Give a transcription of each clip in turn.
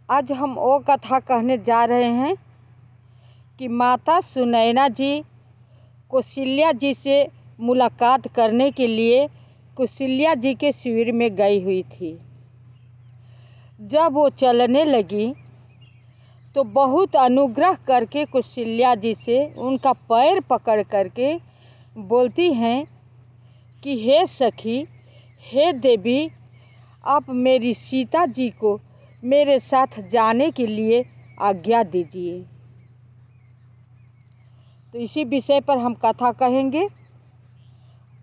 आज हम वो कथा कहने जा रहे हैं कि माता सुनैना जी कौशल्या जी से मुलाकात करने के लिए कौशल्या जी के शिविर में गई हुई थी। जब वो चलने लगी तो बहुत अनुग्रह करके कौशल्या जी से उनका पैर पकड़ करके बोलती हैं कि हे सखी, हे देवी, आप मेरी सीता जी को मेरे साथ जाने के लिए आज्ञा दीजिए। तो इसी विषय पर हम कथा कहेंगे।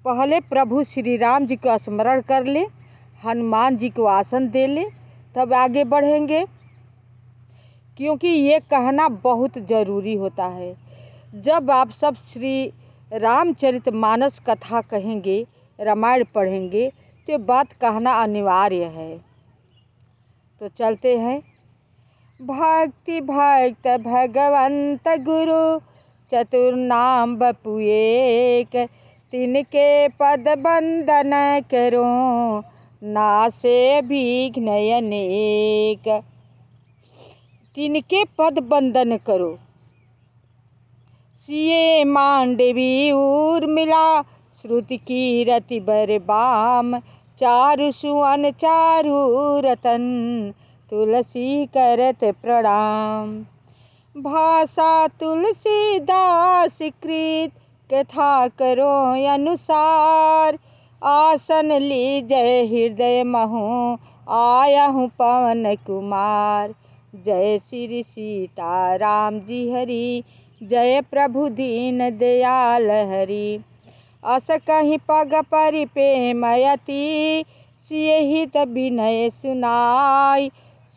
पहले प्रभु श्री राम जी का स्मरण कर ले, हनुमान जी को आसन दे ले, तब आगे बढ़ेंगे, क्योंकि ये कहना बहुत ज़रूरी होता है। जब आप सब श्री रामचरितमानस कथा कहेंगे, रामायण पढ़ेंगे, तो बात कहना अनिवार्य है। तो चलते हैं। भक्ति भक्त भगवंत गुरु चतुर्नाम बपु एक, तिनके पद बंदन करो नासे विघ्न अनेक। तिनके पद बंदन करो, सिए मांडवी उर्मिला श्रुति कीरति बरबाम, चारु सुवन चारु रतन तुलसी करत प्रणाम। भाषा तुलसीदास कृत कथा करो अनुसार, आसन लीजय हृदय महु आया हूँ पवन कुमार। जय श्री सीता राम जी हरि, जय प्रभु दीन दयाल हरि। अस कहीं पग परि प्रेमयति, सिए हित विनय सुनाई,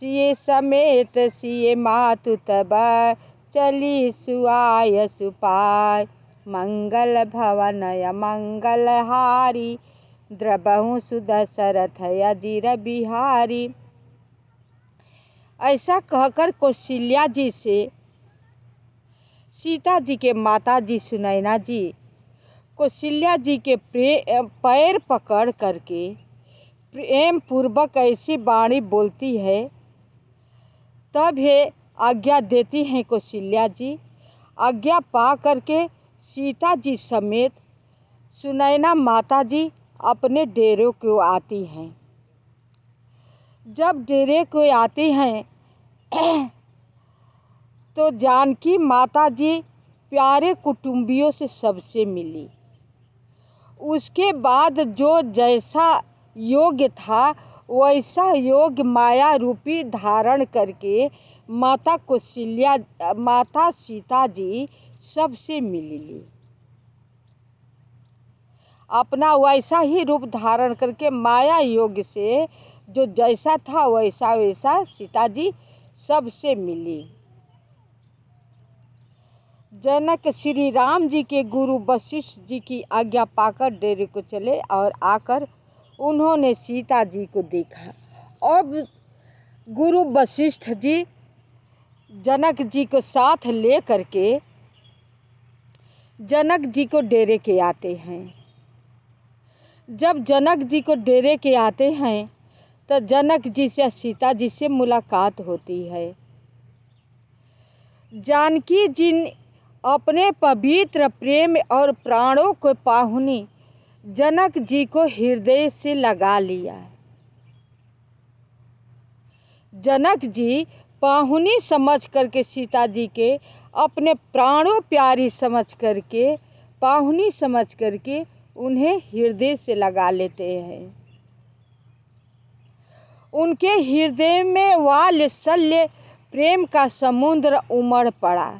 सिए समेत सिए मातु तब चली सुआय सुपाय। मंगल भवन मंगल हारी, द्रबहु सुदशरथ अजिर बिहारी। ऐसा कहकर कौशल्या जी से सीता जी के माता जी सुनैना जी कौशल्या जी के पैर पकड़ करके प्रेम पूर्वक ऐसी वाणी बोलती है। तब ये आज्ञा देती हैं कौशल्या जी। आज्ञा पा करके सीता जी समेत सुनैना माता जी अपने डेरे को आती हैं। जब डेरे को आती हैं तो जानकी माता जी प्यारे कुटुंबियों से सबसे मिली। उसके बाद जो जैसा योग्य था वैसा योग्य माया रूपी धारण करके माता सीता जी सबसे मिली। अपना वैसा ही रूप धारण करके माया योग से जो जैसा था वैसा वैसा सीता जी सबसे मिली। जनक श्री राम जी के गुरु वशिष्ठ जी की आज्ञा पाकर डेरे को चले और आकर उन्होंने सीता जी को देखा। अब गुरु वशिष्ठ जी जनक जी को साथ ले करके जनक जी को डेरे के आते हैं। जब जनक जी को डेरे के आते हैं तो जनक जी से सीता जी से मुलाकात होती है। जानकी जी अपने पवित्र प्रेम और प्राणों को पाहुनी जनक जी को हृदय से लगा लिया। जनक जी पाहुनी समझ करके सीता जी के अपने प्राणों प्यारी समझ करके पाहुनी समझ करके उन्हें हृदय से लगा लेते हैं। उनके हृदय में वात्सल्य प्रेम का समुद्र उमड़ पड़ा।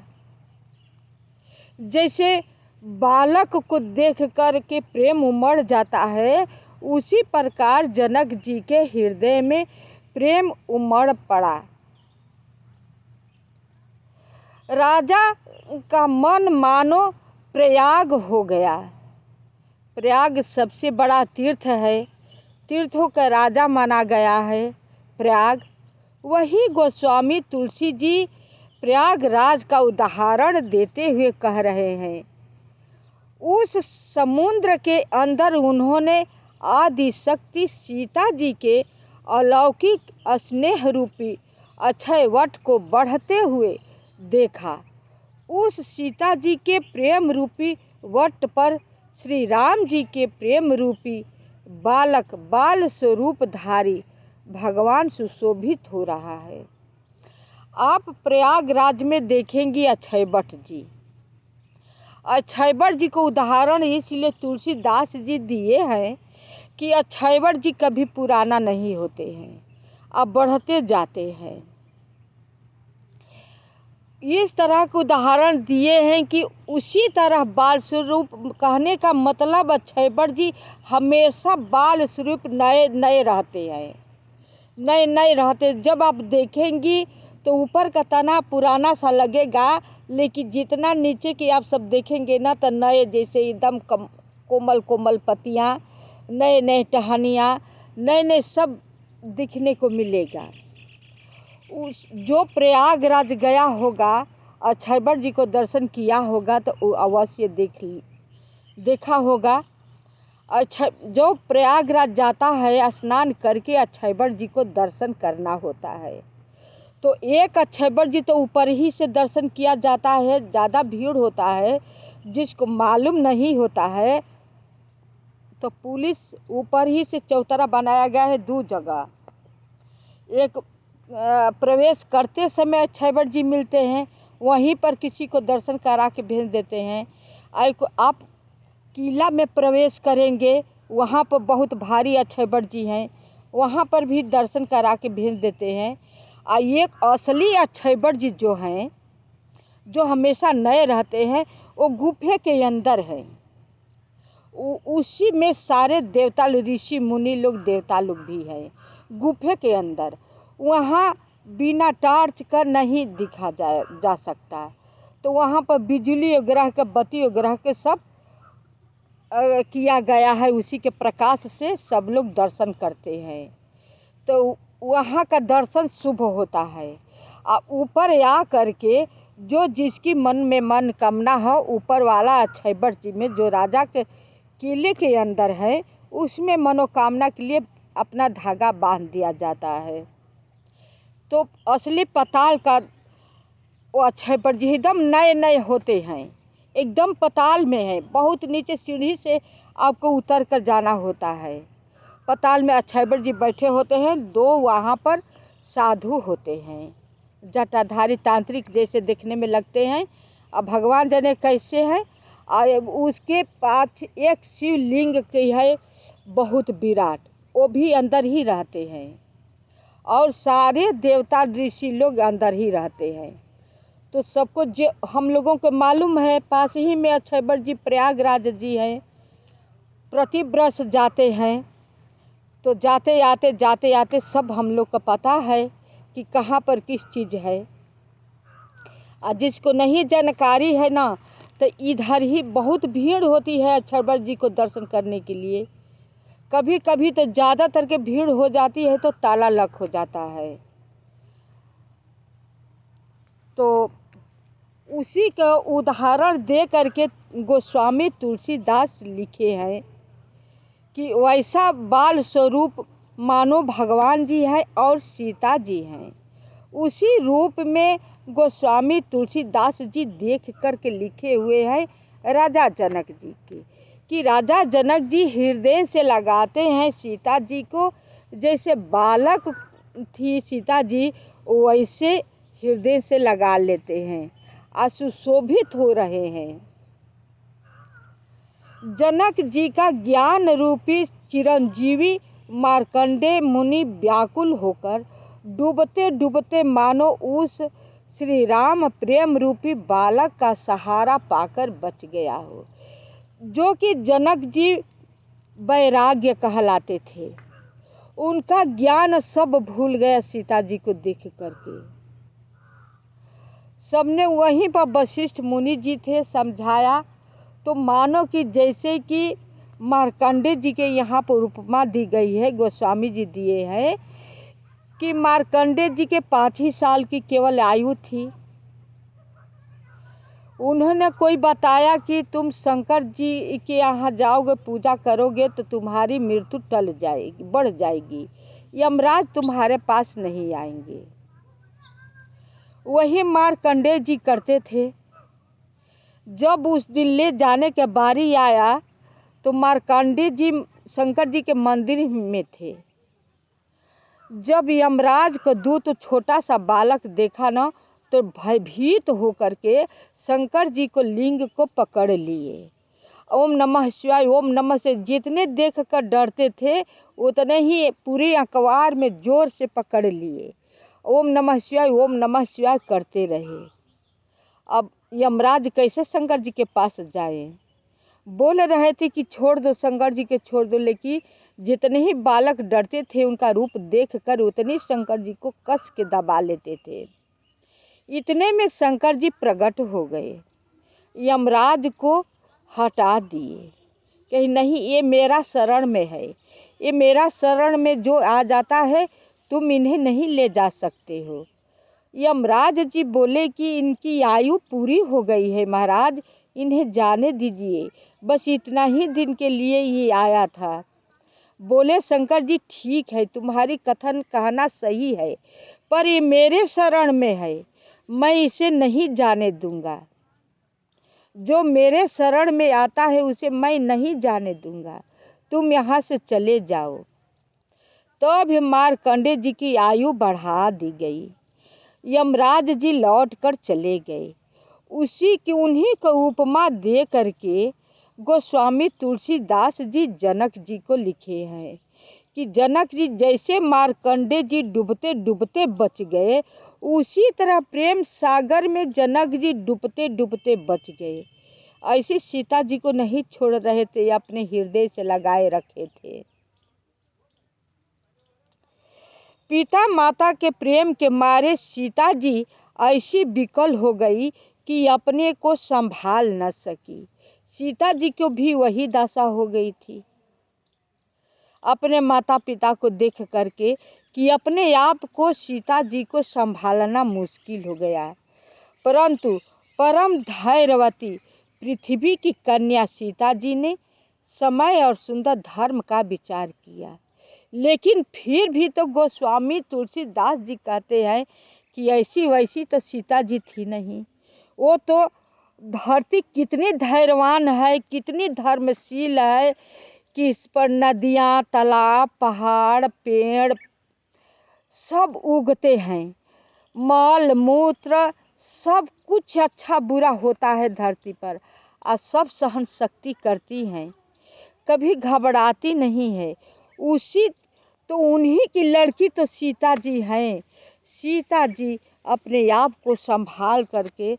जैसे बालक को देख कर के प्रेम उमड़ जाता है, उसी प्रकार जनक जी के हृदय में प्रेम उमड़ पड़ा। राजा का मन मानो प्रयाग हो गया। प्रयाग सबसे बड़ा तीर्थ है, तीर्थों का राजा माना गया है प्रयाग। वही गोस्वामी तुलसी जी प्रयागराज का उदाहरण देते हुए कह रहे हैं। उस समुद्र के अंदर उन्होंने आदि शक्ति सीता जी के अलौकिक स्नेह रूपी अक्षय वट को बढ़ते हुए देखा। उस सीता जी के प्रेम रूपी वट पर श्री राम जी के प्रेम रूपी बालक बाल स्वरूपधारी भगवान सुशोभित हो रहा है। आप प्रयागराज में देखेंगी अक्षय वट जी। अक्षय वट जी को उदाहरण इसलिए तुलसीदास जी दिए हैं कि अक्षय वट जी कभी पुराना नहीं होते हैं, अब बढ़ते जाते हैं। इस तरह के उदाहरण दिए हैं कि उसी तरह बाल स्वरूप कहने का मतलब अक्षय वट जी हमेशा बाल स्वरूप नए नए रहते हैं, नए नए रहते। जब आप देखेंगी तो ऊपर का तना पुराना सा लगेगा, लेकिन जितना नीचे की आप सब देखेंगे ना तो नए जैसे एकदम कोमल कोमल पत्तियाँ, नए नए टहनियाँ, नए नए सब दिखने को मिलेगा। जो प्रयागराज गया होगा, अक्षय वट जी को दर्शन किया होगा तो वो अवश्य देखा होगा। जो प्रयागराज जाता है स्नान करके अक्षय वट जी को दर्शन करना होता है। तो एक अक्षय वट जी तो ऊपर ही से दर्शन किया जाता है, ज़्यादा भीड़ होता है जिसको मालूम नहीं होता है तो पुलिस ऊपर ही से चौतरा बनाया गया है 2 जगह। एक प्रवेश करते समय अक्षय वट जी मिलते हैं, वहीं पर किसी को दर्शन करा के भेज देते हैं। आप किला में प्रवेश करेंगे, वहाँ पर बहुत भारी अक्षय वट जी हैं, वहाँ पर भी दर्शन करा के भेज देते हैं। एक असली अक्षय वट जी जो हैं, जो हमेशा नए रहते हैं, वो गुफे के अंदर हैं। उसी में सारे देवता ऋषि मुनि लोग देवता लोग भी हैं गुफे के अंदर। वहाँ बिना टार्च का नहीं दिखा जा सकता, तो वहाँ पर बिजली ग्रह के बत्ती ग्रह के सब किया गया है, उसी के प्रकाश से सब लोग दर्शन करते हैं, तो वहाँ का दर्शन शुभ होता है। ऊपर आ करके जो जिसकी मन में मन कामना हो, ऊपर वाला अक्षय वट जी में जो राजा के किले के अंदर है, उसमें मनोकामना के लिए अपना धागा बांध दिया जाता है। तो असली पताल का वो अक्षय वट जी एकदम नए नए होते हैं, एकदम पताल में है, बहुत नीचे सीढ़ी से आपको उतर कर जाना होता है। पताल में अक्षय वट जी बैठे होते हैं, 2 वहाँ पर साधु होते हैं, जटाधारी तांत्रिक जैसे दिखने में लगते हैं। अब भगवान जाने कैसे हैं। और उसके पास एक शिवलिंग की है बहुत विराट, वो भी अंदर ही रहते हैं, और सारे देवता ऋषि लोग अंदर ही रहते हैं। तो सबको जो हम लोगों को मालूम है, पास ही में अक्षय वट जी प्रयागराज जी हैं, प्रति वर्ष जाते हैं। तो जाते आते सब हम लोग को पता है कि कहाँ पर किस चीज़ है। और जिसको नहीं जानकारी है ना, तो इधर ही बहुत भीड़ होती है अक्षय वट जी को दर्शन करने के लिए। कभी कभी तो ज़्यादातर के भीड़ हो जाती है तो ताला लॉक हो जाता है। तो उसी का उदाहरण दे करके गोस्वामी तुलसीदास लिखे हैं कि वैसा बाल स्वरूप मानो भगवान जी हैं और सीता जी हैं। उसी रूप में गोस्वामी तुलसीदास जी देख कर के लिखे हुए हैं राजा जनक जी के, कि राजा जनक जी हृदय से लगाते हैं सीता जी को, जैसे बालक थी सीता जी वैसे हृदय से लगा लेते हैं, सुशोभित हो रहे हैं। जनक जी का ज्ञान रूपी चिरंजीवी मार्कंडेय मुनि व्याकुल होकर डूबते डूबते मानो उस श्री राम प्रेम रूपी बालक का सहारा पाकर बच गया हो, जो कि जनक जी वैराग्य कहलाते थे। उनका ज्ञान सब भूल गया सीता जी को देख करके। सबने वहीं पर वशिष्ठ मुनि जी थे, समझाया तो मानो कि जैसे कि मार्कंडेय जी के यहाँ पर उपमा दी गई है, गोस्वामी जी दिए हैं कि मार्कंडेय जी के 5 ही साल की केवल आयु थी। उन्होंने कोई बताया कि तुम शंकर जी के यहाँ जाओगे, पूजा करोगे तो तुम्हारी मृत्यु टल जाएगी, बढ़ जाएगी, यमराज तुम्हारे पास नहीं आएंगे। वही मार्कंडेय जी करते थे। जब उस दिन ले जाने के बारी आया तो मार्कंडेय जी शंकर जी के मंदिर में थे। जब यमराज को दूत छोटा सा बालक देखा ना तो भयभीत होकर के शंकर जी को लिंग को पकड़ लिए। ओम नमः शिवाय ओम नमः से जितने देख कर डरते थे उतने ही पूरे अखबार में जोर से पकड़ लिए। ओम नमः शिवाय करते रहे। अब यमराज कैसे शंकर जी के पास जाए। बोल रहे थे कि छोड़ दो शंकर जी के छोड़ दो, लेकिन जितने ही बालक डरते थे उनका रूप देखकर उतने शंकर जी को कस के दबा लेते थे। इतने में शंकर जी प्रकट हो गए, यमराज को हटा दिए। कहीं नहीं, ये मेरा शरण में है, ये मेरा शरण में जो आ जाता है तुम इन्हें नहीं ले जा सकते हो। यमराज जी बोले कि इनकी आयु पूरी हो गई है महाराज, इन्हें जाने दीजिए, बस इतना ही दिन के लिए ये आया था। बोले शंकर जी ठीक है, तुम्हारी कथन कहना सही है, पर ये मेरे शरण में है, मैं इसे नहीं जाने दूंगा। जो मेरे शरण में आता है उसे मैं नहीं जाने दूंगा, तुम यहाँ से चले जाओ। तब मार्कंडेय जी की आयु बढ़ा दी गई। यमराज जी लौट कर चले गए। उसी की उन्हीं को उपमा दे करके गोस्वामी तुलसीदास जी जनक जी को लिखे हैं कि जनक जी जैसे मार्कंडेय जी डूबते डूबते बच गए, उसी तरह प्रेम सागर में जनक जी डूबते डूबते बच गए। ऐसे सीता जी को नहीं छोड़ रहे थे, अपने हृदय से लगाए रखे थे। पिता माता के प्रेम के मारे सीता जी ऐसी विकल हो गई कि अपने को संभाल न सकी। सीता जी को भी वही दशा हो गई थी अपने माता पिता को देख करके कि अपने आप को सीता जी को संभालना मुश्किल हो गया। परंतु परम धैर्यवती पृथ्वी की कन्या सीता जी ने समय और सुंदर धर्म का विचार किया। लेकिन फिर भी तो गोस्वामी तुलसीदास जी कहते हैं कि ऐसी वैसी तो सीता जी थी नहीं। वो तो धरती कितनी धैर्यवान है, कितनी धर्मशील है कि इस पर नदियाँ, तालाब, पहाड़, पेड़ सब उगते हैं। मल मूत्र सब कुछ अच्छा बुरा होता है धरती पर, और सब सहन शक्ति करती हैं, कभी घबराती नहीं है। उसी तो उन्हीं की लड़की तो सीता जी हैं। सीता जी अपने आप को संभाल करके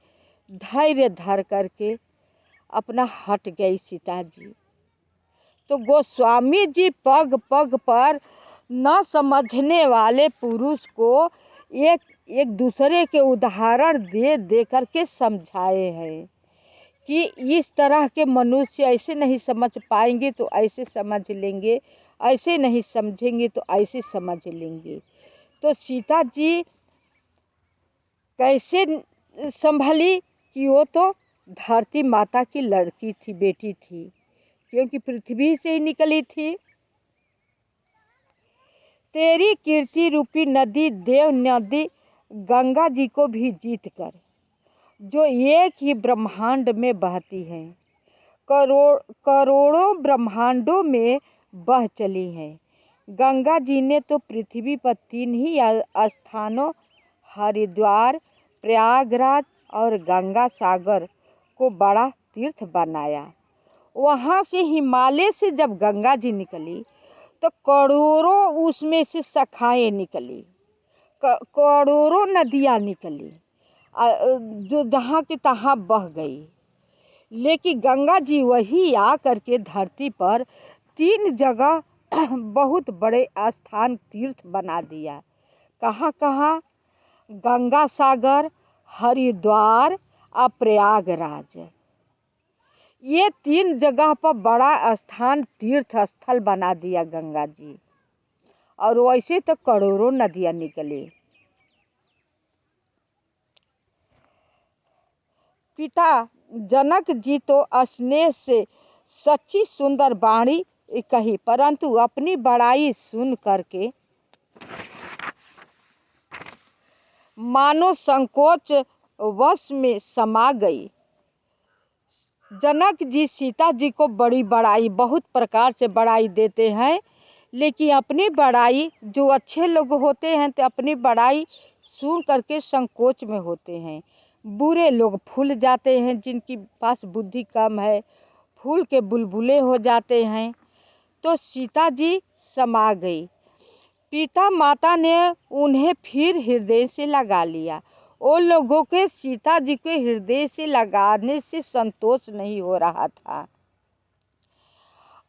धैर्य धर करके अपना हट गई सीता जी। तो गोस्वामी जी पग पग पर न समझने वाले पुरुष को एक एक दूसरे के उदाहरण दे दे करके समझाए हैं कि इस तरह के मनुष्य ऐसे नहीं समझ पाएंगे तो ऐसे समझ लेंगे, ऐसे नहीं समझेंगे तो ऐसे समझ लेंगे। तो सीता जी कैसे संभली कि वो तो धरती माता की लड़की थी, बेटी थी, क्योंकि पृथ्वी से ही निकली थी। तेरी कीर्ति रूपी नदी देव नदी गंगा जी को भी जीत कर, जो एक ही ब्रह्मांड में बहती हैं, करोड़ों ब्रह्मांडों में बह चली हैं। गंगा जी ने तो पृथ्वी पर 3 ही स्थानों हरिद्वार, प्रयागराज और गंगा सागर को बड़ा तीर्थ बनाया। वहाँ से हिमालय से जब गंगा जी निकली तो करोड़ों उसमें से शाखाएं निकली, करोड़ों नदियाँ निकली, जो जहाँ की तहाँ बह गई। लेकिन गंगा जी वही आ करके धरती पर 3 जगह बहुत बड़े स्थान तीर्थ बना दिया। कहाँ कहाँ? गंगा सागर, हरिद्वार और प्रयागराज। ये 3 जगह पर बड़ा स्थान तीर्थ स्थल बना दिया गंगा जी। और वैसे तो करोड़ों नदियाँ निकली। पिता जनक जी तो स्नेह से सच्ची सुंदर वाणी कही, परंतु अपनी बड़ाई सुन करके मानो संकोच वश में समा गई। जनक जी सीता जी को बड़ी बड़ाई, बहुत प्रकार से बड़ाई देते हैं, लेकिन अपनी बड़ाई, जो अच्छे लोग होते हैं तो अपनी बड़ाई सुन करके संकोच में होते हैं। बुरे लोग फूल जाते हैं, जिनकी पास बुद्धि कम है फूल के बुलबुले हो जाते हैं। तो सीता जी समा गई। पिता माता ने उन्हें फिर हृदय से लगा लिया। वो लोगों के सीता जी के हृदय से लगाने से संतोष नहीं हो रहा था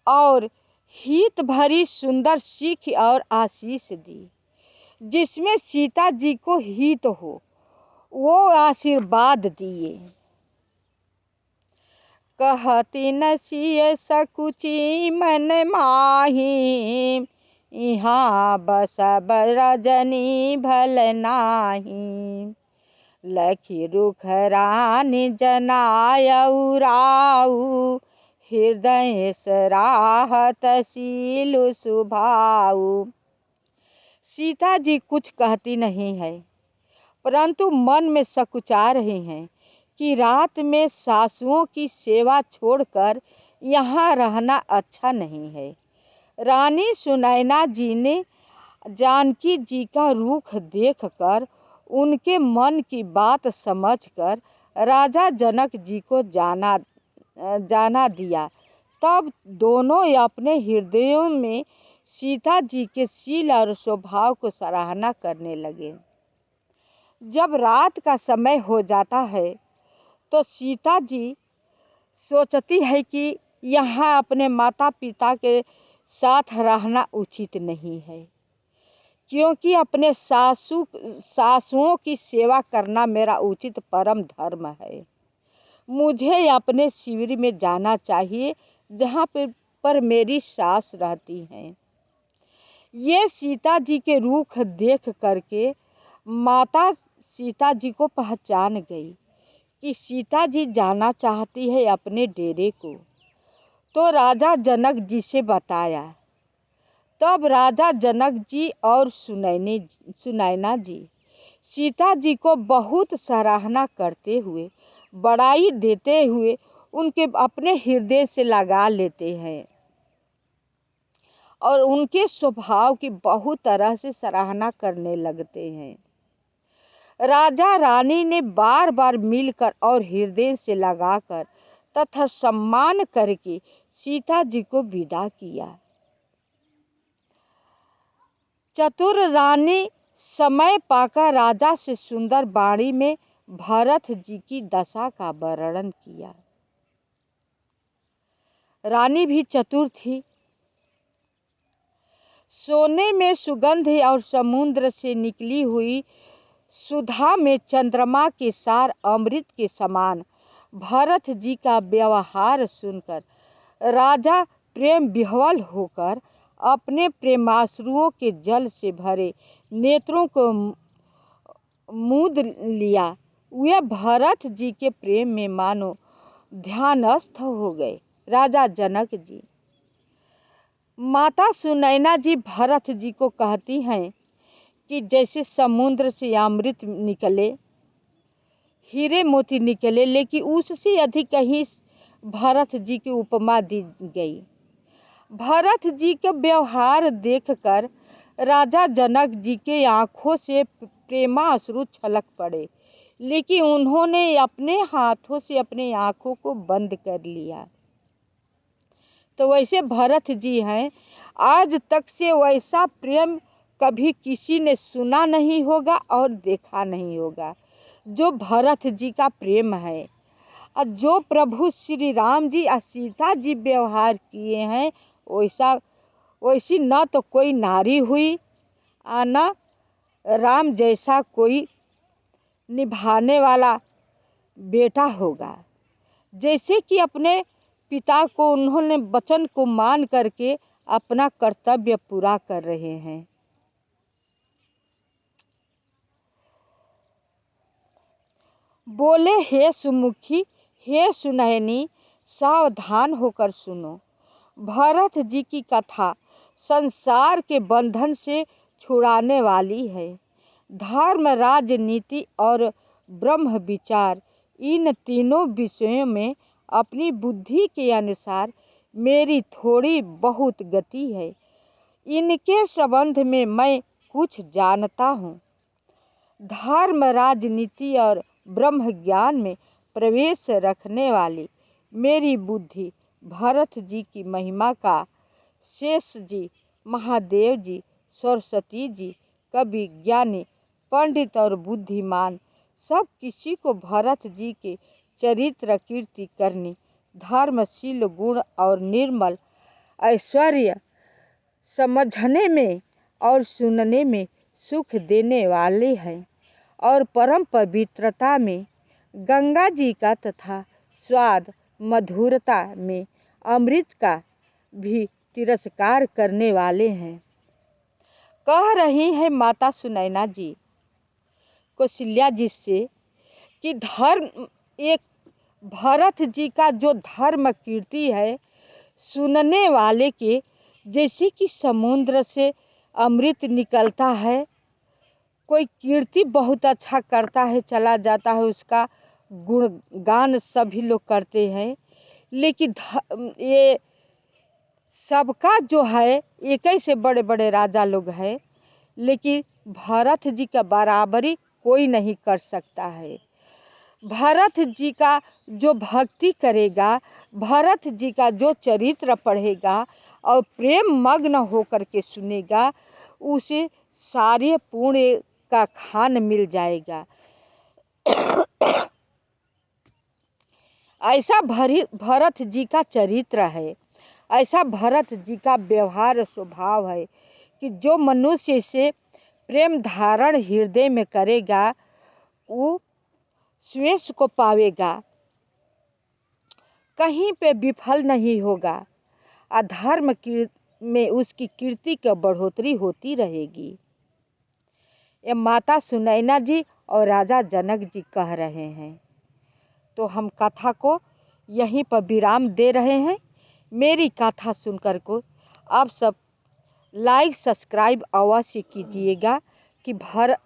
और हित भरी सुंदर सीख और आशीष दी। जिसमें सीता जी को हित हो वो आशीर्वाद दिए। कहती न सिय सकुची मन माही, यहाँ बसब रजनी भल नाही। लखी रुख रानी जनायउ राऊ, हृदय सराहत सीलु सुभाऊ। सीता जी कुछ कहती नहीं है, परंतु मन में सकुचा रही हैं कि रात में सासुओं की सेवा छोड़कर यहाँ रहना अच्छा नहीं है। रानी सुनैना जी ने जानकी जी का रुख देखकर उनके मन की बात समझकर राजा जनक जी को जाना दिया। तब दोनों अपने हृदयों में सीता जी के शील और स्वभाव को सराहना करने लगे। जब रात का समय हो जाता है तो सीता जी सोचती है कि यहाँ अपने माता पिता के साथ रहना उचित नहीं है, क्योंकि अपने सासुओं की सेवा करना मेरा उचित परम धर्म है। मुझे अपने शिविर में जाना चाहिए जहाँ पर मेरी सास रहती हैं। ये सीता जी के रुख देख करके माता सीता जी को पहचान गई कि सीता जी जाना चाहती है अपने डेरे को। तो राजा जनक जी से बताया। तब राजा जनक जी और सुनैना जी सीता जी को बहुत सराहना करते हुए, बड़ाई देते हुए उनके अपने हृदय से लगा लेते हैं और उनके स्वभाव की बहुत तरह से सराहना करने लगते हैं। राजा रानी ने बार बार मिलकर और हृदय से लगाकर तथा सम्मान करके सीता जी को विदा किया। चतुर रानी समय पाकर राजा से सुंदर वाणी में भरत जी की दशा का वर्णन किया। रानी भी चतुर थी। सोने में सुगंध और समुद्र से निकली हुई सुधा में चंद्रमा के सार अमृत के समान भरत जी का व्यवहार सुनकर राजा प्रेम विह्वल होकर अपने प्रेमाश्रुओं के जल से भरे नेत्रों को मूंद लिया। वे भरत जी के प्रेम में मानो ध्यानस्थ हो गए। राजा जनक जी। माता सुनैना जी भरत जी को कहती हैं कि जैसे समुद्र से अमृत निकले, हीरे मोती निकले, लेकिन उससे अधिक ही भरत जी की उपमा दी गई। भरत जी का व्यवहार देखकर राजा जनक जी के आँखों से प्रेमाश्रु छलक पड़े, लेकिन उन्होंने अपने हाथों से अपने आँखों को बंद कर लिया। तो वैसे भरत जी हैं, आज तक से वैसा प्रेम कभी किसी ने सुना नहीं होगा और देखा नहीं होगा जो भरत जी का प्रेम है। और जो प्रभु श्री राम जी और सीता जी व्यवहार किए हैं वैसी न तो कोई नारी हुई और न राम जैसा कोई निभाने वाला बेटा होगा। जैसे कि अपने पिता को उन्होंने वचन को मान करके अपना कर्तव्य पूरा कर रहे हैं। बोले, हे सुमुखी, हे सुनैनी, सावधान होकर सुनो। भरत जी की कथा संसार के बंधन से छुड़ाने वाली है। धर्म, राजनीति और ब्रह्म विचार, इन तीनों विषयों में अपनी बुद्धि के अनुसार मेरी थोड़ी बहुत गति है। इनके संबंध में मैं कुछ जानता हूँ। धर्म, राजनीति और ब्रह्म ज्ञान में प्रवेश रखने वाली मेरी बुद्धि भरत जी की महिमा का शेष जी, महादेव जी, सरस्वती जी, कवि, ज्ञानी, पंडित और बुद्धिमान सब किसी को भरत जी के चरित्र कीर्ति करनी, धर्मशील गुण और निर्मल ऐश्वर्य समझने में और सुनने में सुख देने वाले हैं और परम पवित्रता में गंगा जी का तथा स्वाद मधुरता में अमृत का भी तिरस्कार करने वाले हैं। कह रही हैं माता सुनैना जी कौशल्या जी से कि धर्म एक भरत जी का जो धर्म कीर्ति है, सुनने वाले के जैसे कि समुद्र से अमृत निकलता है। कोई कीर्ति बहुत अच्छा करता है, चला जाता है, उसका गुणगान सभी लोग करते हैं, लेकिन ये सबका जो है एक ही से बड़े बड़े राजा लोग हैं, लेकिन भरत जी का बराबरी कोई नहीं कर सकता है। भरत जी का जो भक्ति करेगा, भरत जी का जो चरित्र पढ़ेगा और प्रेम मग्न होकर के सुनेगा, उसे सारे पुण्य का खान मिल जाएगा। ऐसा भरत जी का चरित्र है, ऐसा भरत जी का व्यवहार स्वभाव है कि जो मनुष्य से प्रेम धारण हृदय में करेगा वो श्रेष्ठ को पावेगा, कहीं पे विफल नहीं होगा। अधर्म में उसकी कीर्ति की बढ़ोतरी होती रहेगी। ये माता सुनैना जी और राजा जनक जी कह रहे हैं। तो हम कथा को यहीं पर विराम दे रहे हैं। मेरी कथा सुनकर को आप सब लाइक सब्सक्राइब अवश्य कीजिएगा कि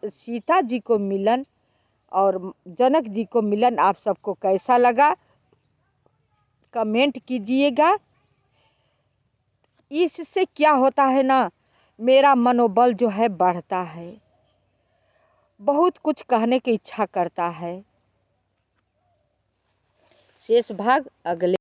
सीता जी को मिलन और जनक जी को मिलन आप सबको कैसा लगा, कमेंट कीजिएगा। इससे क्या होता है ना, मेरा मनोबल जो है बढ़ता है, बहुत कुछ कहने की इच्छा करता है। शेष भाग अगले